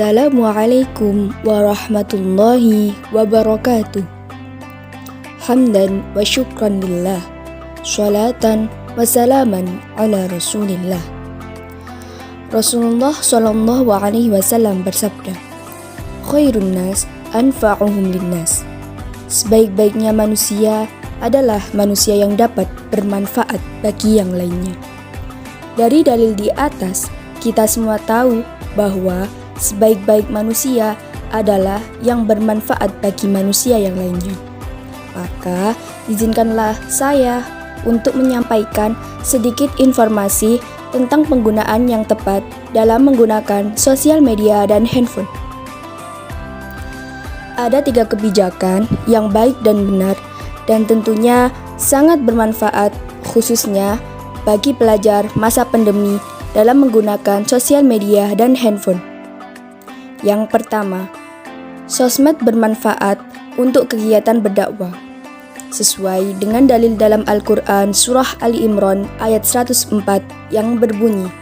Assalamualaikum warahmatullahi wabarakatuh. Hamdan wa syukran lillah, sholatan wa salaman ala rasulillah. Rasulullah sallallahu alaihi wasallam bersabda, khairun nas anfa'uhum linnas. Sebaik-baiknya manusia adalah manusia yang dapat bermanfaat bagi yang lainnya. Dari dalil di atas, kita semua tahu bahwa sebaik-baik manusia adalah yang bermanfaat bagi manusia yang lainnya. Maka, izinkanlah saya untuk menyampaikan sedikit informasi tentang penggunaan yang tepat dalam menggunakan sosial media dan handphone. Ada 3 kebijakan yang baik dan benar dan tentunya sangat bermanfaat khususnya bagi pelajar masa pandemi dalam menggunakan sosial media dan handphone. Yang pertama, sosmed bermanfaat untuk kegiatan berdakwah. Sesuai dengan dalil dalam Al-Quran Surah Ali Imran ayat 104 yang berbunyi,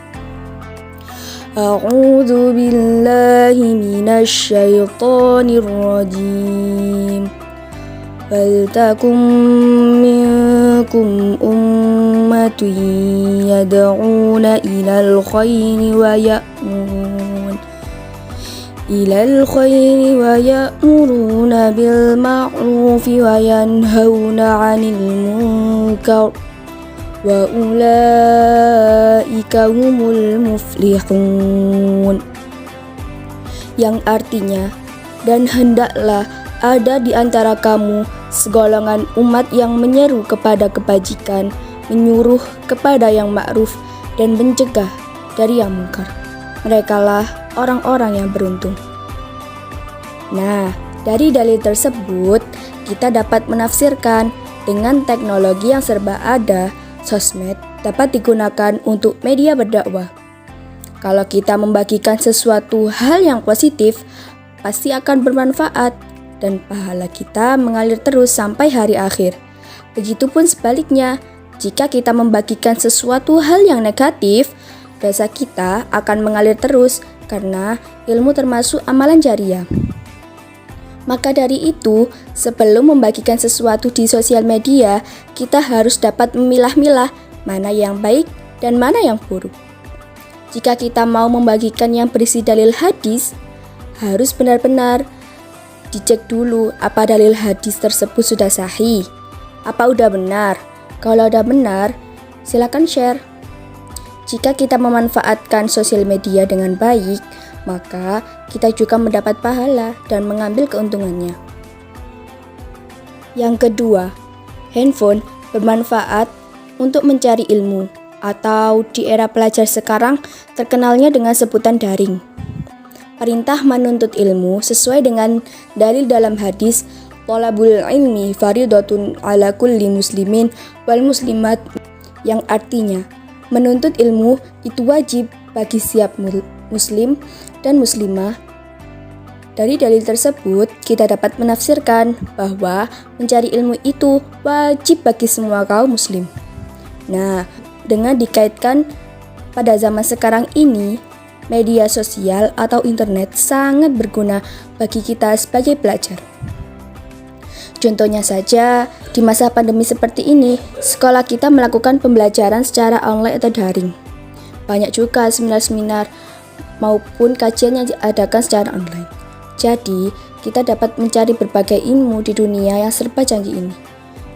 A'udzu billahi minasy syaithanir rajim. Waltakum minkum ummatun yad'una ilal khairi wa ya'muruna bil ma'rufi wa yanhauna 'anil munkar wa ulaika humul muflihun. Yang artinya, dan hendaklah ada di antara kamu segolongan umat yang menyeru kepada kebajikan, menyuruh kepada yang ma'ruf dan mencegah dari yang mungkar. Merekalah orang-orang yang beruntung. Nah, dari dalil tersebut, kita dapat menafsirkan dengan teknologi yang serba ada, sosmed dapat digunakan untuk media berdakwah. Kalau kita membagikan sesuatu hal yang positif, pasti akan bermanfaat dan pahala kita mengalir terus sampai hari akhir. Begitupun sebaliknya, jika kita membagikan sesuatu hal yang negatif, dosa kita akan mengalir terus karena ilmu termasuk amalan jariah. Maka dari itu, sebelum membagikan sesuatu di sosial media, kita harus dapat memilah-milah mana yang baik dan mana yang buruk. Jika kita mau membagikan yang berisi dalil hadis, harus benar-benar dicek dulu apa dalil hadis tersebut sudah sahih. Apa udah benar? Kalau udah benar, silakan share. Jika kita memanfaatkan sosial media dengan baik, maka kita juga mendapat pahala dan mengambil keuntungannya. Yang kedua, handphone bermanfaat untuk mencari ilmu, atau di era pelajar sekarang terkenalnya dengan sebutan daring. Perintah menuntut ilmu sesuai dengan dalil dalam hadis, Thalabul ilmi faridatun ala kulli muslimin wal muslimat, yang artinya menuntut ilmu itu wajib bagi setiap muslim dan muslimah. Dari dalil tersebut, kita dapat menafsirkan bahwa mencari ilmu itu wajib bagi semua kaum muslim. Nah, dengan dikaitkan pada zaman sekarang ini, media sosial atau internet sangat berguna bagi kita sebagai pelajar. Contohnya saja, di masa pandemi seperti ini, sekolah kita melakukan pembelajaran secara online atau daring. Banyak juga seminar-seminar maupun kajian yang diadakan secara online. Jadi, kita dapat mencari berbagai ilmu di dunia yang serba canggih ini.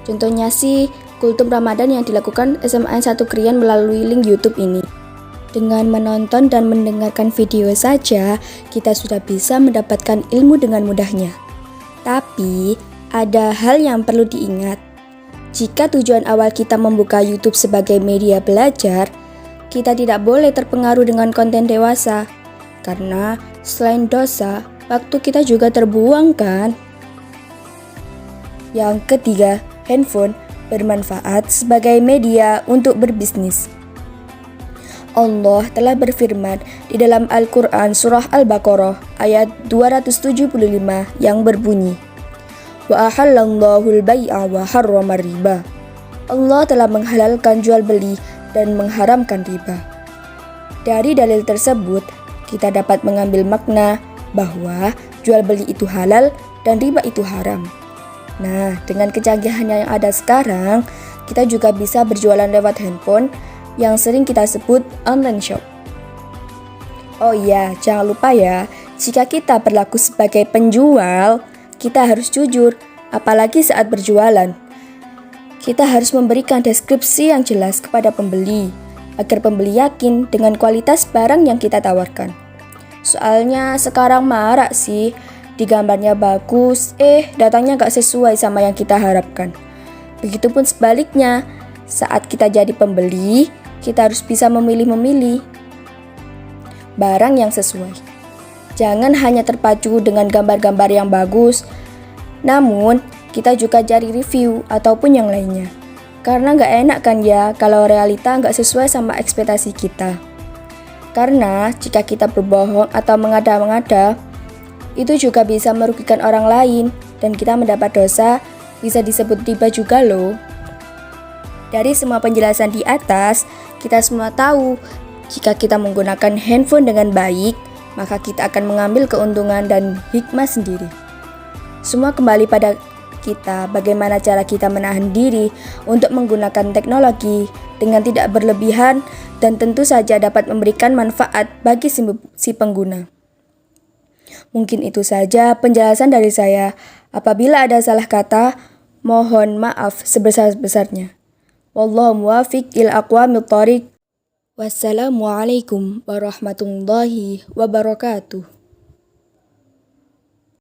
Contohnya sih, kultum Ramadan yang dilakukan SMA 1 Krian melalui link YouTube ini. Dengan menonton dan mendengarkan video saja, kita sudah bisa mendapatkan ilmu dengan mudahnya. Tapi, ada hal yang perlu diingat. Jika tujuan awal kita membuka YouTube sebagai media belajar, kita tidak boleh terpengaruh dengan konten dewasa. Karena selain dosa, waktu kita juga terbuang kan? Yang ketiga, handphone bermanfaat sebagai media untuk berbisnis. Allah telah berfirman di dalam Al-Quran Surah Al-Baqarah ayat 275 yang berbunyi, Wa ahallallahu al-bai'a wa harrama riba. Allah telah menghalalkan jual beli dan mengharamkan riba. Dari dalil tersebut, kita dapat mengambil makna bahwa jual beli itu halal dan riba itu haram. Nah, dengan kecanggihan yang ada sekarang, kita juga bisa berjualan lewat handphone yang sering kita sebut online shop. Oh iya, jangan lupa ya, jika kita berlaku sebagai penjual, kita harus jujur, apalagi saat berjualan. Kita harus memberikan deskripsi yang jelas kepada pembeli, agar pembeli yakin dengan kualitas barang yang kita tawarkan. Soalnya sekarang marak sih, di gambarnya bagus, datanya gak sesuai sama yang kita harapkan. Begitupun sebaliknya, saat kita jadi pembeli, kita harus bisa memilih-memilih barang yang sesuai. Jangan hanya terpacu dengan gambar-gambar yang bagus, namun kita juga cari review ataupun yang lainnya. Karena gak enak kan ya kalau realita gak sesuai sama ekspektasi kita. Karena jika kita berbohong atau mengada-ngada, itu juga bisa merugikan orang lain dan kita mendapat dosa, bisa disebut riba juga loh. Dari semua penjelasan di atas, kita semua tahu jika kita menggunakan handphone dengan baik, maka kita akan mengambil keuntungan dan hikmah sendiri. Semua kembali pada kita, bagaimana cara kita menahan diri untuk menggunakan teknologi dengan tidak berlebihan dan tentu saja dapat memberikan manfaat bagi si pengguna. Mungkin itu saja penjelasan dari saya. Apabila ada salah kata, mohon maaf sebesar-besarnya. Wallahu muwaffiq ila aqwamit thoriq. Wassalamualaikum warahmatullahi wabarakatuh.